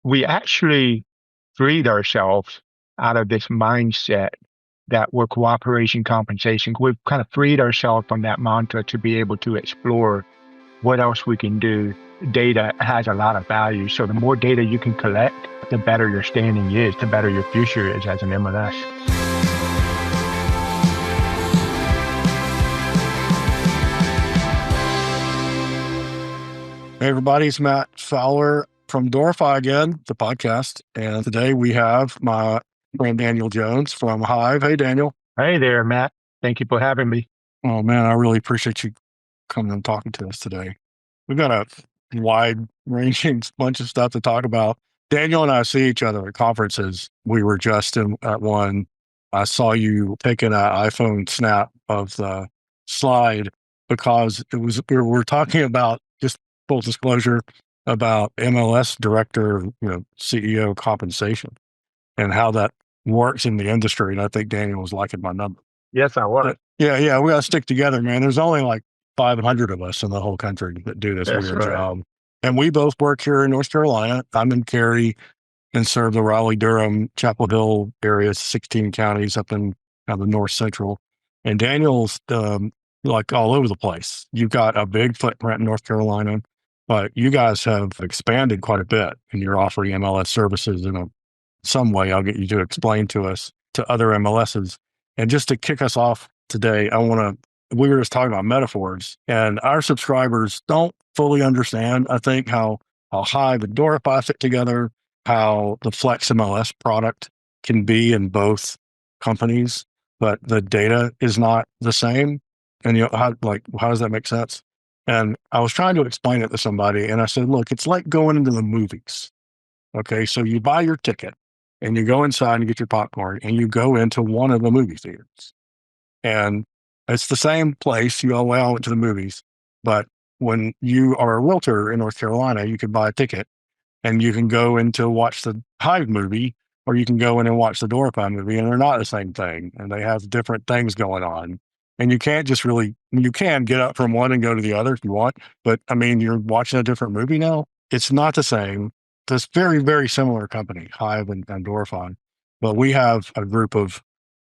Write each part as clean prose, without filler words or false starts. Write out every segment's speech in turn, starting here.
we actually freed ourselves out of this mindset that we're cooperation compensation. We've kind of freed ourselves from that mantra to be able to explore what else we can do. Data has a lot of value. So the more data you can collect, the better your standing is, the better your future is as an MLS. Hey everybody, it's Matt Fowler from Doorify again, the podcast. And today we have my friend Daniel Jones from Hive. Hey Daniel. Hey there, Matt. Thank you for having me. Oh man, I really appreciate you coming and talking to us today. We've got a wide ranging bunch of stuff to talk about. Daniel and I see each other at conferences. We were just at one. I saw you taking an iPhone snap of the slide because we were talking about, just full disclosure, about MLS director, CEO compensation and how that works in the industry. And I think Daniel was liking my number. Yes, I was. Yeah. We got to stick together, man. There's only like 500 of us in the whole country that do this weird job. And we both work here in North Carolina. I'm in Cary and serve the Raleigh, Durham, Chapel Hill area, 16 counties up in the North Central. And Daniel's like all over the place. You've got a big footprint in North Carolina, but you guys have expanded quite a bit and you're offering MLS services in some way. I'll get you to explain to us to other MLSs. And just to kick us off today, we were just talking about metaphors, and our subscribers don't fully understand, I think, how Hive and Doorify fit together, how the FlexMLS product can be in both companies, but the data is not the same. And how does that make sense? And I was trying to explain it to somebody, and I said, look, it's like going into the movies. Okay, so you buy your ticket and you go inside and get your popcorn and you go into one of the movie theaters. And it's the same place you all went to the movies, but when you are a realtor in North Carolina, you can buy a ticket and you can go in to watch the Hive movie, or you can go in and watch the Doorify movie, and they're not the same thing. And they have different things going on. And you can't you can get up from one and go to the other if you want, but I mean, you're watching a different movie now. It's not the same. It's very, very similar company, Hive and Doorify. But we have a group of,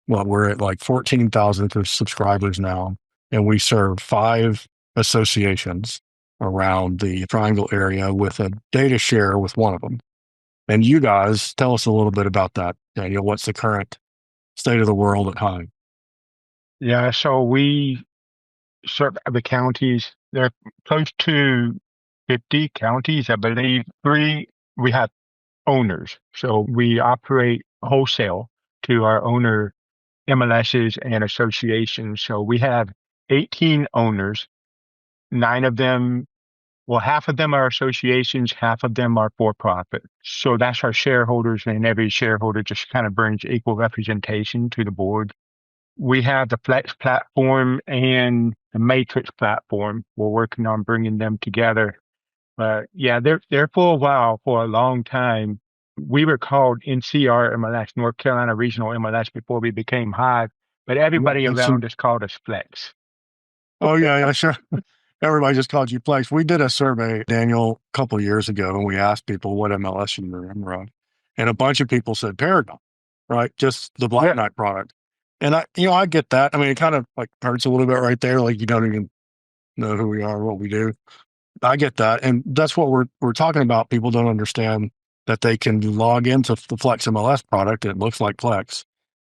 we're at like 14,000 subscribers now, and we serve 5 associations around the Triangle area with a data share with one of them. And you guys, tell us a little bit about that, Daniel. What's the current state of the world at Hive? Yeah, so we serve the counties. There are close to 50 counties, I believe. We have owners. So we operate wholesale to our owner MLSs and associations. So we have 18 owners. 9 of them, half of them are associations, half of them are for-profit. So that's our shareholders, and every shareholder just kind of brings equal representation to the board. We have the Flex platform and the Matrix platform. We're working on bringing them together. But yeah, they're for a long time. We were called NCR MLS, North Carolina Regional MLS, before we became Hive, but everybody around us called us Flex. Oh yeah, sure. Everybody just called you Flex. We did a survey, Daniel, a couple of years ago, and we asked people what MLS you remember of, and a bunch of people said Paragon, right? Just the Black Knight product. And I get that. I mean, it kind of like hurts a little bit right there, like you don't even know who we are, what we do. I get that. And that's what we're talking about. People don't understand that they can log into the FlexMLS product. It looks like Flex.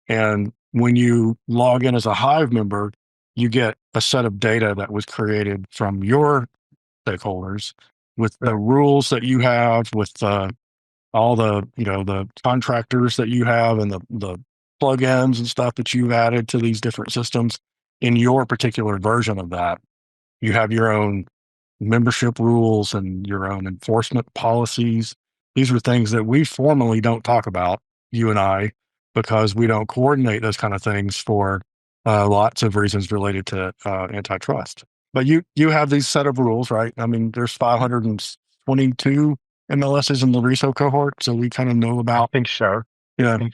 And when you log in as a Hive member, you get a set of data that was created from your stakeholders with the rules that you have, with all the contractors that you have and the plugins and stuff that you've added to these different systems. In your particular version of that, you have your own membership rules and your own enforcement policies. These are things that we formally don't talk about, you and I, because we don't coordinate those kind of things for lots of reasons related to antitrust. But you have these set of rules, right? I mean, there's 522 MLSs in the RESO cohort, so we kind of know about, I think so.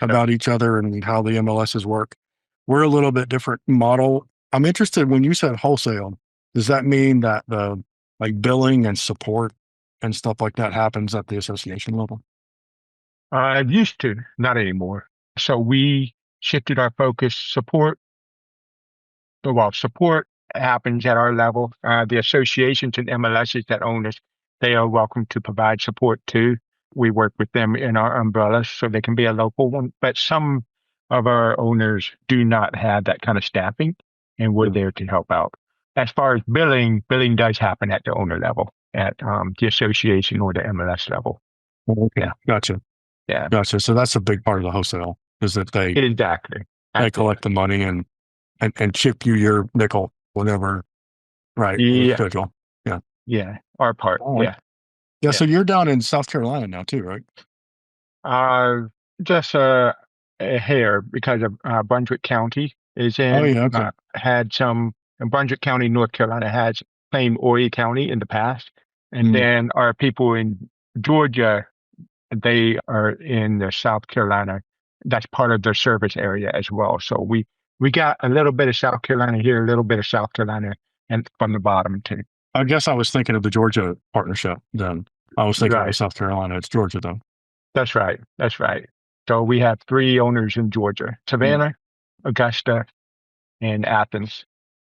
About each other and how the MLSs work. We're a little bit different model. I'm interested, when you said wholesale, does that mean that the like billing and support and stuff like that happens at the association level? I used to, not anymore. So we shifted our focus support happens at our level. The associations and MLSs that own us, they are welcome to provide support too. We work with them in our umbrellas so they can be a local one. But some of our owners do not have that kind of staffing, and we're there to help out. As far as billing does happen at the owner level, at the association or the MLS level. Okay. Yeah. Gotcha. Yeah. Gotcha. So that's a big part of the wholesale is that they Exactly. collect the money and chip you your nickel whenever, right? Yeah. Schedule. Yeah. Yeah. Our part. All right. Yeah. Yeah. So you're down in South Carolina now too, right? Just a hair because of Brunswick County is in Oh, yeah. Okay. had some Brunswick County, North Carolina has claimed Horry County in the past, and then our people in Georgia, they are in the South Carolina. That's part of their service area as well. So we got a little bit of South Carolina here, a little bit of South Carolina, and from the bottom too. I guess I was thinking of the Georgia partnership then. I was thinking of South Carolina. It's Georgia though. That's right. That's right. So we have 3 owners in Georgia: Savannah, Augusta, and Athens.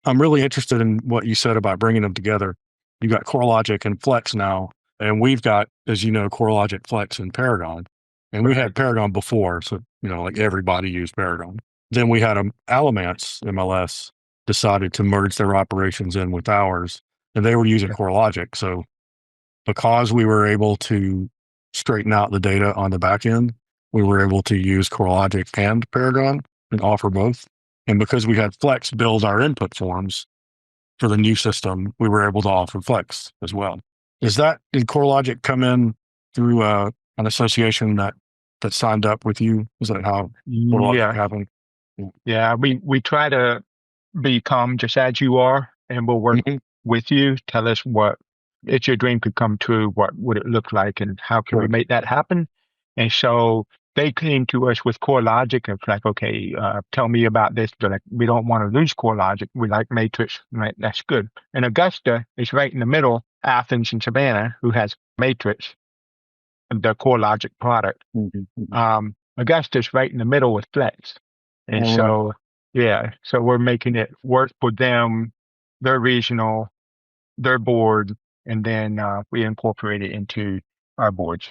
I'm really interested in what you said about bringing them together. You got CoreLogic and Flex now, and we've got, as you know, CoreLogic, Flex, and Paragon. And we had Paragon before, so like everybody used Paragon. Then we had Alamance MLS decided to merge their operations in with ours, and they were using CoreLogic. So because we were able to straighten out the data on the back end, we were able to use CoreLogic and Paragon and offer both. And because we had Flex build our input forms for the new system, we were able to offer Flex as well. Did CoreLogic come in through an association that signed up with you? Is that how CoreLogic happened? Yeah, we try to become just as you are, and we'll work with you. Tell us what, if your dream could come true, what would it look like, and how can we make that happen? And so they came to us with CoreLogic. It's like, okay, tell me about this. They're like, we don't want to lose CoreLogic. We like Matrix. Right, that's good. And Augusta is right in the middle, Athens and Savannah, who has Matrix, the CoreLogic product. Augusta's right in the middle with Flex. And so we're making it work for them, their regional, their board, and then we incorporate it into our boards.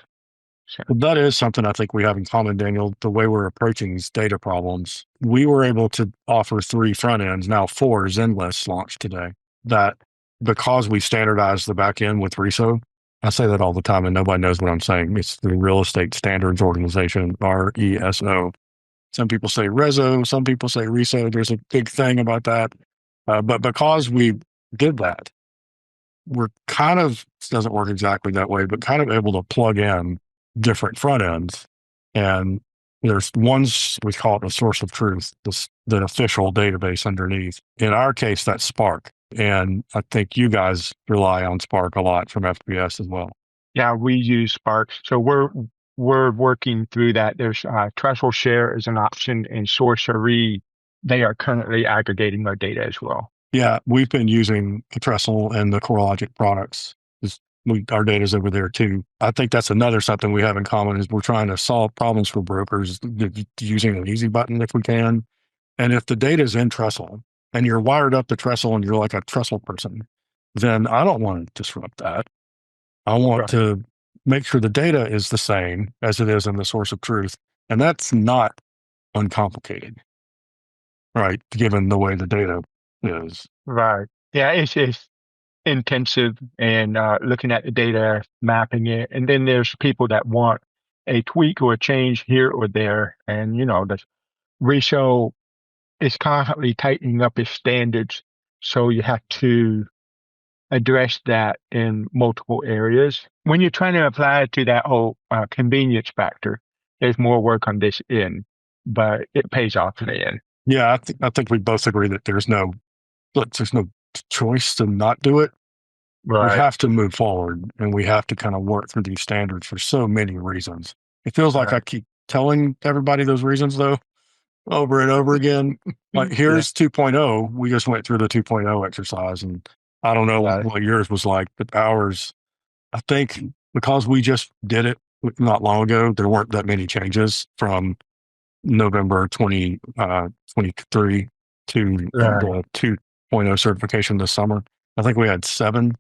So. Well, that is something I think we have in common, Daniel. The way we're approaching these data problems, we were able to offer 3 front ends, now 4 Zenless launched today, that because we standardized the back end with RESO, I say that all the time and nobody knows what I'm saying. It's the Real Estate Standards Organization, RESO. Some people say RESO, some people say RESO. There's a big thing about that. But because we did that, we're kind of, it doesn't work exactly that way, but kind of able to plug in different front ends. And there's ones, we call it a source of truth, the official database underneath. In our case, that's Spark. And I think you guys rely on Spark a lot from FPS as well. Yeah, we use Spark. So we're working through that. There's Trestle Share is an option, and SourceRE, they are currently aggregating our data as well. Yeah, we've been using the Trestle and the CoreLogic products. Our data's over there too. I think that's another something we have in common is we're trying to solve problems for brokers using an easy button if we can. And if the data is in Trestle and you're wired up to Trestle and you're like a Trestle person, then I don't want to disrupt that. I want to make sure the data is the same as it is in the source of truth. And that's not uncomplicated, right? Given the way the data is. Right. Yeah, it's intensive and looking at the data, mapping it. And then there's people that want a tweak or a change here or there. And, the RESO is constantly tightening up its standards. So you have to address that in multiple areas. When you're trying to apply it to that whole convenience factor, there's more work on this end, but it pays off in the end. Yeah, I think we both agree that there's no choice to not do it. Right. We have to move forward, and we have to kind of work through these standards for so many reasons. It feels like I keep telling everybody those reasons, though, over and over again. Like, here's 2.0. We just went through the 2.0 exercise, and I don't know what yours was like, but ours, I think because we just did it not long ago. There weren't that many changes from November 2023 to Right. the 2.0 certification this summer. I think we had 7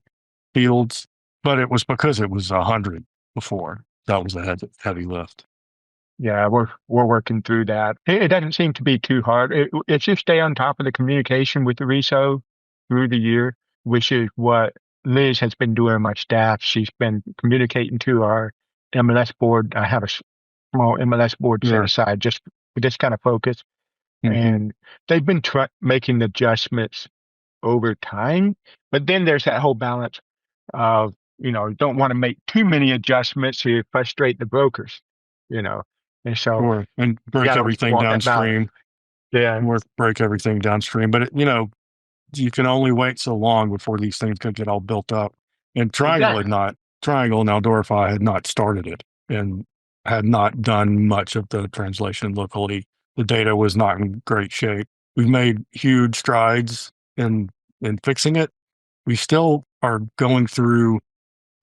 fields, but it was because it was 100 before. That was a heavy lift. Yeah, we're working through that. It doesn't seem to be too hard. It's just stay on top of the communication with the RESO through the year, which is what Liz has been doing on my staff. She's been communicating to our MLS board. I have a small MLS board set aside just for this kind of focus. And they've been making adjustments over time. But then there's that whole balance of, don't want to make too many adjustments to frustrate the brokers, And so Sure. And you break gotta everything want that balance. downstream. Yeah. Break everything downstream. But, you can only wait so long before these things could get all built up. And Triangle now Doorify had not started it and had not done much of the translation locally. The data was not in great shape. We've made huge strides in fixing it. We still are going through,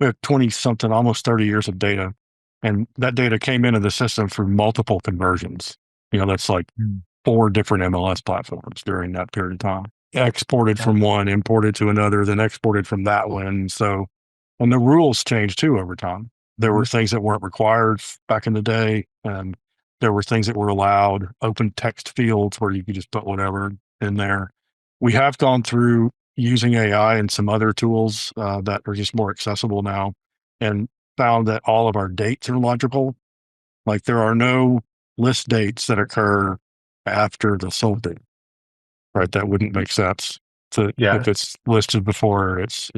we have 20 something, almost 30 years of data. And that data came into the system through multiple conversions. That's like 4 different MLS platforms during that period of time. Exported from one, imported to another, then exported from that one. So, and the rules changed too over time. There were things that weren't required back in the day, and there were things that were allowed, open text fields where you could just put whatever in there. We have gone through using AI and some other tools that are just more accessible now, and found that all of our dates are logical. Like there are no list dates that occur after the sold date. Right, that wouldn't make sense. If it's listed before it's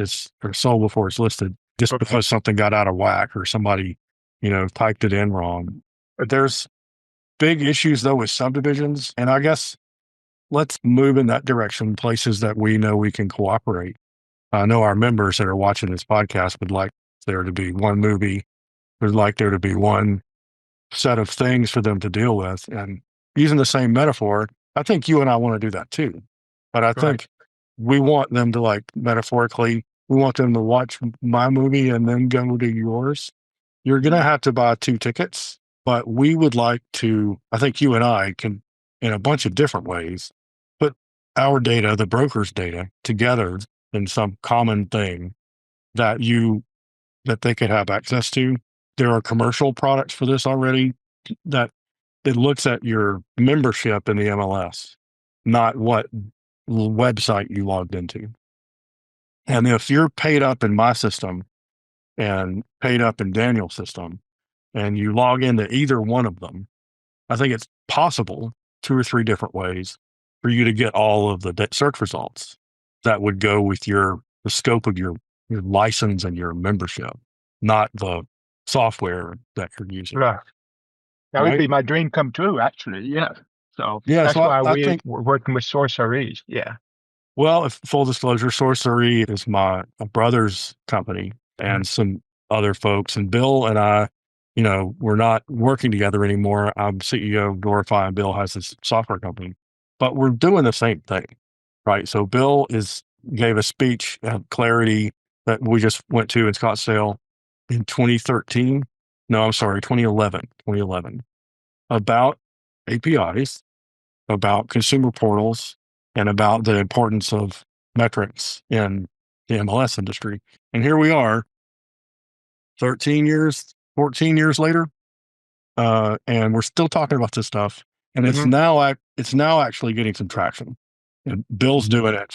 or sold before it's listed, just because something got out of whack or somebody, typed it in wrong. But there's big issues though with subdivisions, and I guess let's move in that direction. Places that we know we can cooperate. I know our members that are watching this podcast would like there to be one movie. Would like there to be one set of things for them to deal with, and using the same metaphor. I think you and I want to do that too. But I think we want them to metaphorically, we want them to watch my movie and then go to yours. You're going to have to buy 2 tickets, but we would like to, I think you and I can, in a bunch of different ways, put our data, the broker's data, together in some common thing that they could have access to. There are commercial products for this already that it looks at your membership in the MLS, not what website you logged into. And if you're paid up in my system and paid up in Daniel's system, and you log into either one of them, I think it's possible 2 or 3 different ways for you to get all of the search results that would go with the scope of your license and your membership, not the software that you're using. Right. That would be my dream come true, actually. Yeah. So that's why we're working with SourceRE. Yeah. Well, full disclosure, SourceRE is my brother's company and some other folks. And Bill and I, we're not working together anymore. I'm CEO of Doorify, and Bill has his software company. But we're doing the same thing, right? So Bill gave a speech at Clarity that we just went to in Scottsdale in 2013. No, I'm sorry, 2011, about APIs, about consumer portals, and about the importance of metrics in the MLS industry. And here we are, 14 years later, and we're still talking about this stuff. And it's now actually getting some traction. And Bill's doing it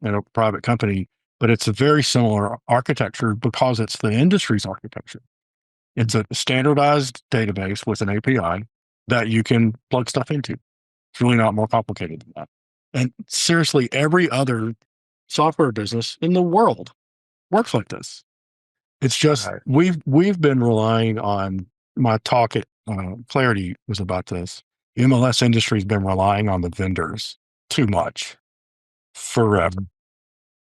in a private company, but it's a very similar architecture because it's the industry's architecture. It's a standardized database with an API that you can plug stuff into. It's really not more complicated than that. And seriously, every other software business in the world works like this. It's just we've been relying on, my talk at Clarity was about this. The MLS industry's been relying on the vendors too much forever.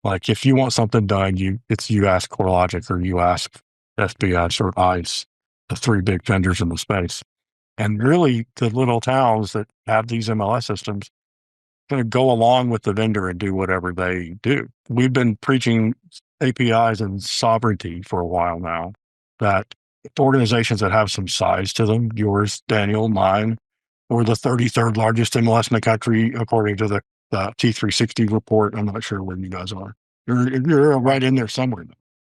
Like if you want something done, you ask CoreLogic or you ask SBS or ICE, the 3 big vendors in the space. And really, the little towns that have these MLS systems going to go along with the vendor and do whatever they do. We've been preaching APIs and sovereignty for a while now, that organizations that have some size to them, yours, Daniel, mine, or the 33rd largest MLS in the country, according to the T360 report. I'm not sure where you guys are. You're right in there somewhere.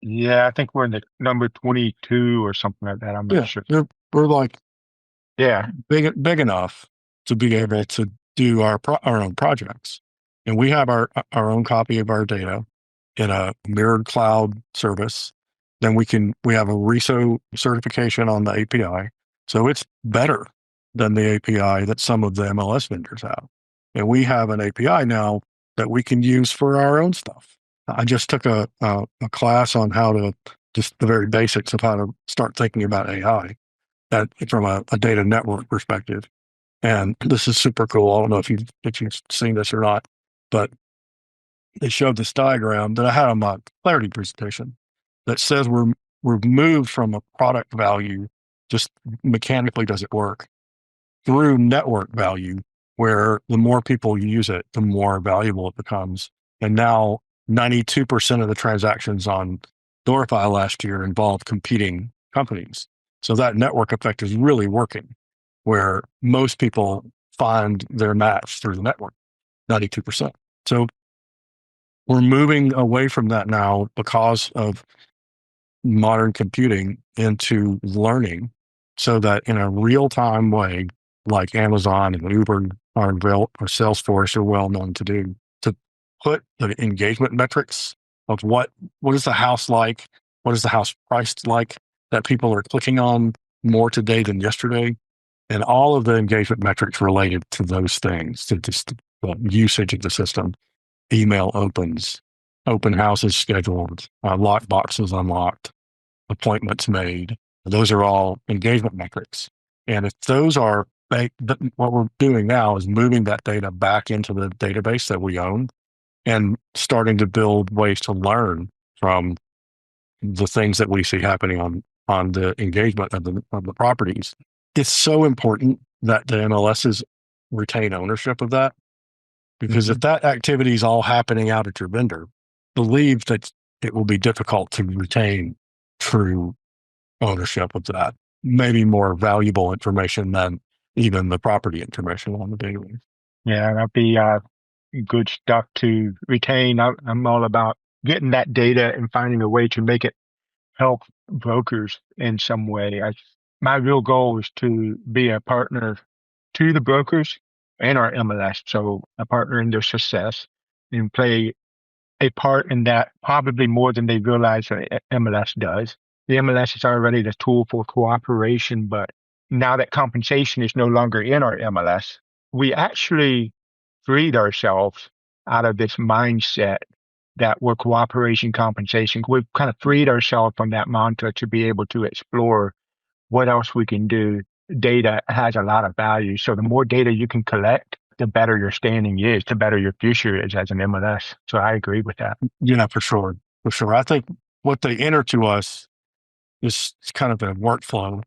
Yeah, I think we're in the number 22 or something like that. I'm not sure. We're like Yeah, big enough to be able to do our own projects, and we have our own copy of our data in a mirrored cloud service. Then we have a RESO certification on the API, so it's better than the API that some of the MLS vendors have, and we have an API now that we can use for our own stuff. I just took a class on how to, just the very basics of how to start thinking about AI that from a data network perspective. And this is super cool. I don't know if you've seen this or not, but they showed this diagram that I had on my Clarity presentation that says we're moved from a product value, just mechanically does it work, through network value, where the more people use it, the more valuable it becomes. And now 92% of the transactions on Doorify last year involved competing companies. So that network effect is really working, where most people find their match through the network, 92%. So we're moving away from that now because of modern computing into learning, so that in a real-time way, like Amazon and Uber or Salesforce are well known to do, to put the engagement metrics of what is the house like, what is the house priced like, that people are clicking on more today than yesterday, and all of the engagement metrics related to those things, to just the usage of the system, email opens, open houses scheduled, lockboxes unlocked, appointments made. Those are all engagement metrics. And if those are what we're doing now is moving that data back into the database that we own and starting to build ways to learn from the things that we see happening on the engagement of the properties. It's so important that the MLSs retain ownership of that, because if that activity is all happening out at your vendor, believe that it will be difficult to retain true ownership of that, maybe more valuable information than even the property information on the database. Yeah, that'd be good stuff to retain. I'm all about getting that data and finding a way to make it help brokers in some way. My real goal is to be a partner to the brokers and our MLS, so a partner in their success and play a part in that probably more than they realize MLS does. The MLS is already the tool for cooperation, but now that compensation is no longer in our MLS, we actually freed ourselves out of this mindset that we're cooperation compensation. We've kind of freed ourselves from that mantra to be able to explore what else we can do. Data has a lot of value. So the more data you can collect, the better your standing is, the better your future is as an MLS. So I agree with that. Yeah, for sure. For sure. I think what they enter to us is kind of a workflow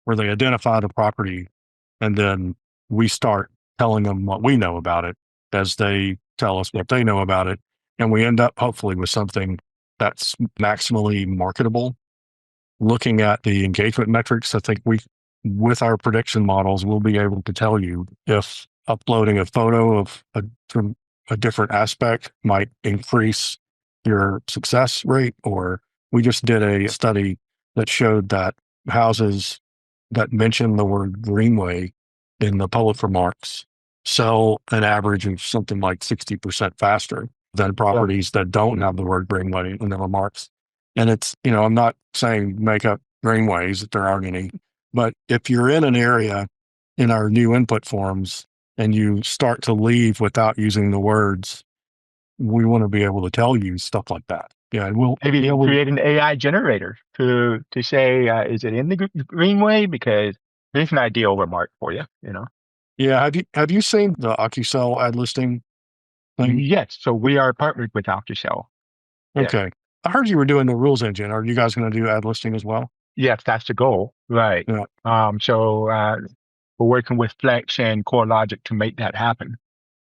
where they identify the property and then we start telling them what we know about it as they tell us what they know about it. And we end up hopefully with something that's maximally marketable. Looking at the engagement metrics, I think with our prediction models, we'll be able to tell you if uploading a photo from a different aspect might increase your success rate. Or we just did a study that showed that houses that mention the word greenway in the public remarks sell an average of something like 60% faster than properties that don't have the word greenway in the remarks. And it's, I'm not saying make up greenways, that there aren't any, but if you're in an area in our new input forms and you start to leave without using the words, we want to be able to tell you stuff like that. Yeah, and we'll maybe create an AI generator to say, is it in the greenway? Because there's an ideal remark for you, Yeah, have you seen the OcuCell ad listing thing? Yes, so we are partnered with OcuCell. Okay. Yes. I heard you were doing the rules engine. Are you guys going to do ad listing as well? Yes, that's the goal. Right. Yeah. So we're working with Flex and CoreLogic to make that happen.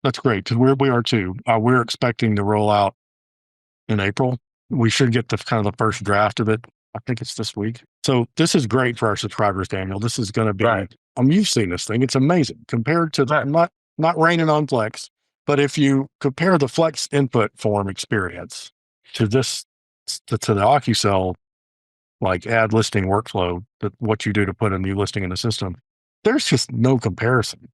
That's great, because we are too. We're expecting to roll out in April. We should get the kind of the first draft of it I think it's this week. So this is great for our subscribers, Daniel. This is going to be, Right. you've seen this thing. It's amazing compared to, Right. I'm not raining on Flex, but if you compare the Flex input form experience to this, to the OcuCell, like add listing workflow, that what you do to put a new listing in the system, there's just no comparison.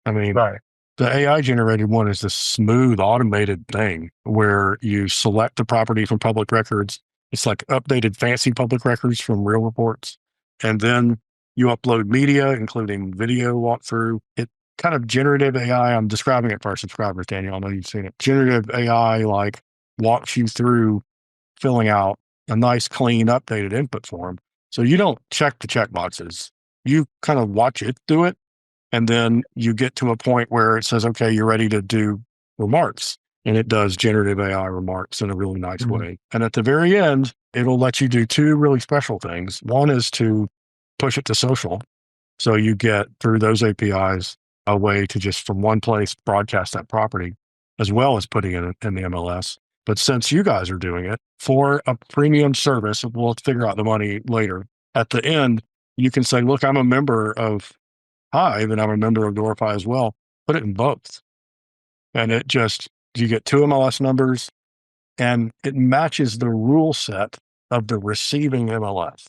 I mean, Right. the AI generated one is this smooth automated thing where you select the property from public records. It's like updated fancy public records from real reports. And then you upload media, including video walkthrough. It kind of generative AI. I'm describing it for our subscribers, Daniel. I know you've seen it. Generative AI like walks you through filling out a nice, clean, updated input form. So you don't check the check boxes. You kind of watch it do it. And then you get to a point where it says, okay, you're ready to do remarks. And it does generative AI remarks in a really nice way. And at the very end, it'll let you do two really special things. One is to push it to social. So you get through those APIs a way to just from one place broadcast that property, as well as putting it in the MLS. But since you guys are doing it for a premium service, we'll figure out the money later. At the end, you can say, look, I'm a member of Hive and I'm a member of Doorify as well. Put it in both. And it just, you get two MLS numbers and it matches the rule set of the receiving MLS.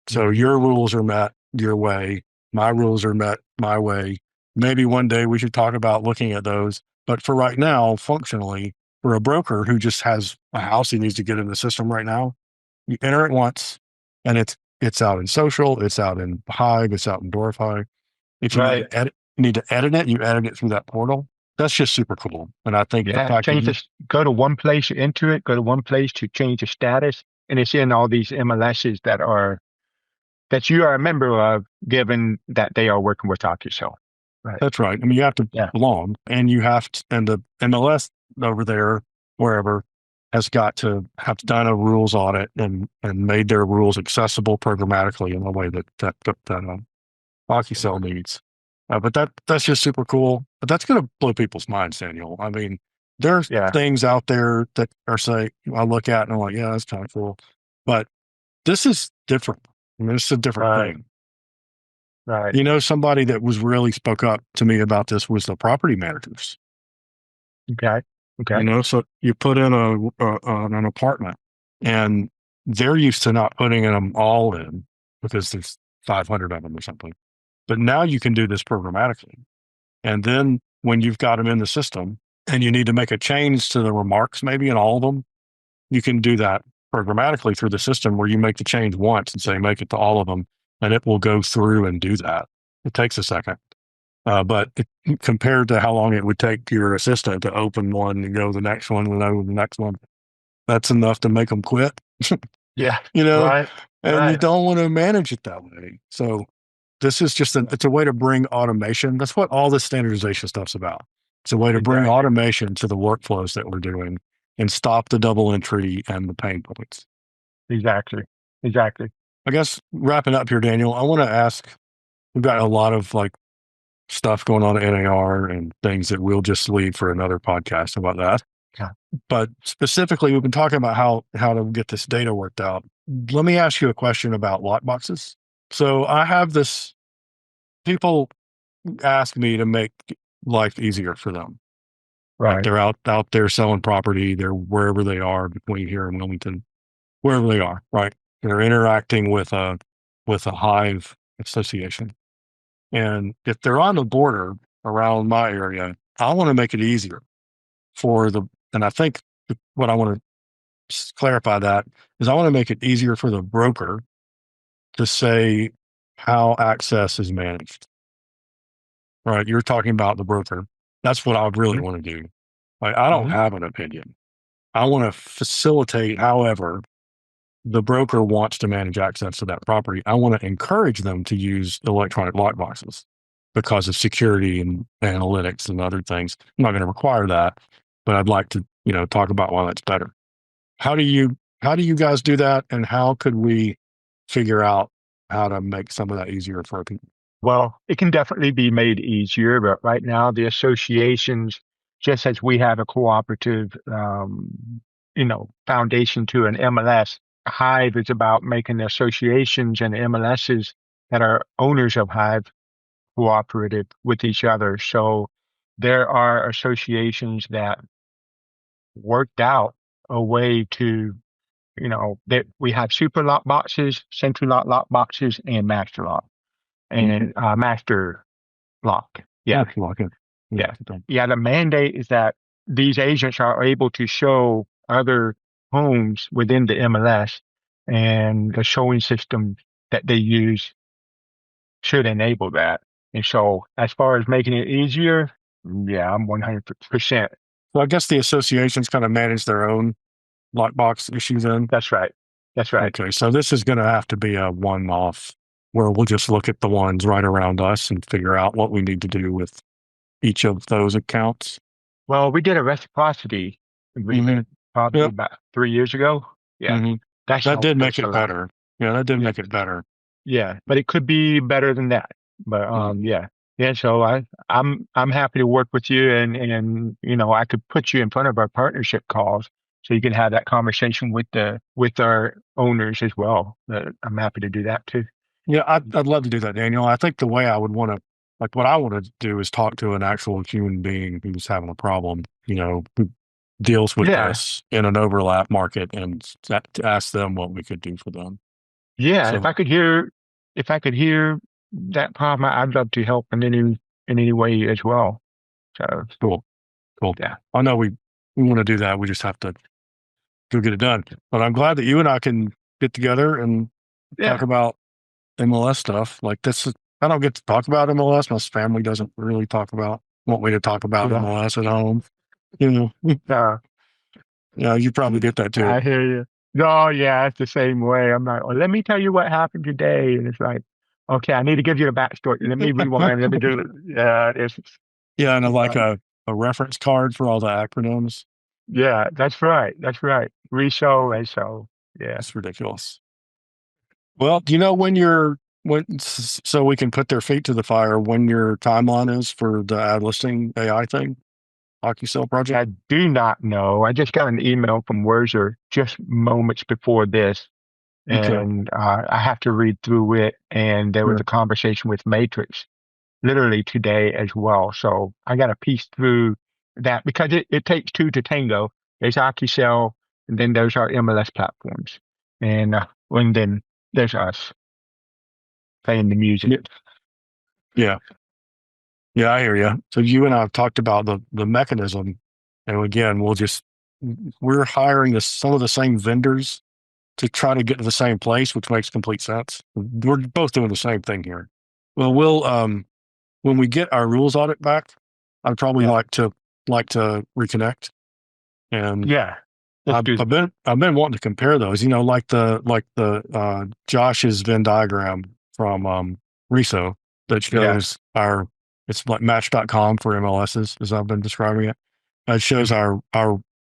So your rules are met your way. My rules are met my way. Maybe one day we should talk about looking at those. But for right now, functionally, for a broker who just has a house he needs to get in the system right now, you enter it once and it's out in social, it's out in Hive, it's out in Doorify. If you need to edit it, you edit it through that portal. That's just super cool. And I think the fact change this, go to one place to enter it, go to one place to change the status, and it's in all these MLSs that you are a member of, given that they are working with OcuCell. Right. That's right. I mean, you have to belong, and you have to, and the MLS over there, wherever, has got to have done a rules audit and made their rules accessible programmatically in a way that OcuCell needs. But that's just super cool. But that's going to blow people's minds, Daniel. I mean, there's things out there that are I look at and I'm like, yeah, that's kind of cool. But this is different. I mean, it's a different thing. Right. You know, somebody that was really spoke up to me about this was the property managers. Okay. You know, so you put in an apartment and they're used to not putting them all in because there's 500 of them or something. But now you can do this programmatically. And then when you've got them in the system and you need to make a change to the remarks, maybe in all of them, you can do that programmatically through the system where you make the change once and say, make it to all of them. And it will go through and do that. It takes a second. But compared to how long it would take your assistant to open one and go to the next one and open the next one, that's enough to make them quit. Yeah. You know, and you don't want to manage it that way. So this is just it's a way to bring automation. That's what all this standardization stuff's about. It's a way to bring automation to the workflows that we're doing and stop the double entry and the pain points. Exactly. I guess wrapping up here, Daniel, I want to ask, we've got a lot of like stuff going on at NAR and things that we'll just leave for another podcast about that. Yeah. But specifically, we've been talking about how to get this data worked out. Let me ask you a question about lockboxes. So I have this, people ask me to make life easier for them. Right. Like they're out there selling property. They're wherever they are between here and Wilmington, wherever they are, right? They're interacting with a Hive association. And if they're on the border around my area, I want to make it easier and I think what I want to clarify that is I want to make it easier for the broker to say how access is managed. Right. You're talking about the broker. That's what I really want to do. Like, I don't have an opinion. I want to facilitate however the broker wants to manage access to that property. I want to encourage them to use electronic lockboxes because of security and analytics and other things. I'm not going to require that, but I'd like to, talk about why that's better. How do you guys do that? And how could we figure out how to make some of that easier for people? Well, it can definitely be made easier, but right now the associations, just as we have a cooperative, foundation to an MLS, Hive is about making the associations and the MLSs that are owners of Hive cooperative with each other. So there are associations that worked out a way to, that we have super lock boxes, central lock boxes, and master lock and master lock. Yeah. Master lock. Yeah. Yeah. The mandate is that these agents are able to show other homes within the MLS, and the showing system that they use should enable that. And so as far as making it easier, yeah, I'm 100%. So I guess the associations kind of manage their own lockbox issues then. That's right. That's right. Okay. So this is going to have to be a one-off where we'll just look at the ones right around us and figure out what we need to do with each of those accounts. Well, we did a reciprocity agreement probably about 3 years ago. Yeah. That did make it better. Yeah, that did make it better. Yeah, but it could be better than that. But yeah. So I'm happy to work with you, and I could put you in front of our partnership calls so you can have that conversation with our owners as well. I'm happy to do that too. Yeah, I'd love to do that, Daniel. I think the way I would want to, like, what I want to do is talk to an actual human being who's having a problem, who deals with this in an overlap market, and ask them what we could do for them. Yeah, so, if I could hear that problem, I'd love to help in any way as well. So cool. Yeah, I know we want to do that. We just have to go get it done. But I'm glad that you and I can get together and talk about MLS stuff. Like this, I don't get to talk about MLS. My family doesn't really want me to talk about MLS at home. Yeah, you probably get that too. I hear you. No, yeah, it's the same way. I'm like, let me tell you what happened today. And it's like, okay, I need to give you the backstory. Let me rewind. Let me do it. Yeah, it's. Yeah, and like a reference card for all the acronyms. Yeah, that's right. That's right. RESO. Yeah. It's ridiculous. Well, so we can put their feet to the fire, when your timeline is for the ad listing AI thing? OcuSell project? I do not know. I just got an email from Werzer just moments before this, and I have to read through it. And there was a conversation with Matrix literally today as well. So I got to piece through that, because it takes two to tango. There's OcuSell, and then there's our MLS platforms, and then there's us playing the music. Yeah. Yeah, I hear you. So you and I have talked about the mechanism, and again, we're hiring some of the same vendors to try to get to the same place, which makes complete sense. We're both doing the same thing here. Well, when we get our rules audit back, I'd probably like to reconnect. And I've been wanting to compare those. Like the Josh's Venn diagram from RESO that shows it's like match.com for MLSs, as I've been describing it. It shows our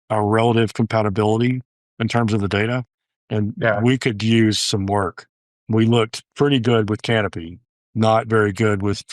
relative compatibility in terms of the data, and we could use some work. We looked pretty good with Canopy, not very good with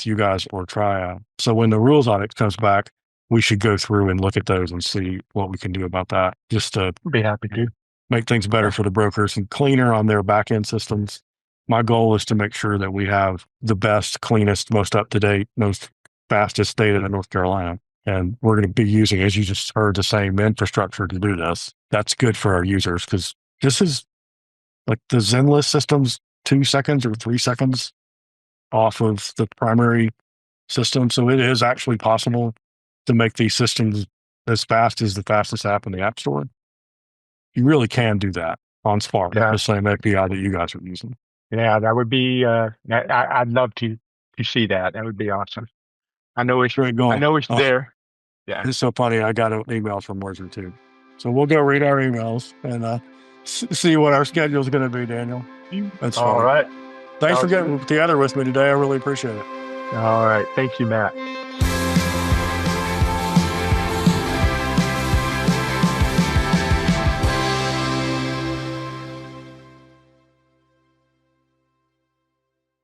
you guys or Triad. So when the rules audit comes back, we should go through and look at those and see what we can do about that, just to be happy to make things better for the brokers and cleaner on their back end systems. My goal is to make sure that we have the best, cleanest, most up-to-date, most fastest data in North Carolina. And we're going to be using, as you just heard, the same infrastructure to do this. That's good for our users, because this is like the Zenlist system's 2 seconds or 3 seconds off of the primary system. So it is actually possible to make these systems as fast as the fastest app in the App Store. You really can do that on Spark, the same API that you guys are using. Yeah, that would be, I'd love to see that. That would be awesome. I know it's there. Yeah. It's so funny. I got an email from Werzer too. So we'll go read our emails and see what our schedule is going to be, Daniel. That's all right. Thanks for getting together with me today. I really appreciate it. All right. Thank you, Matt.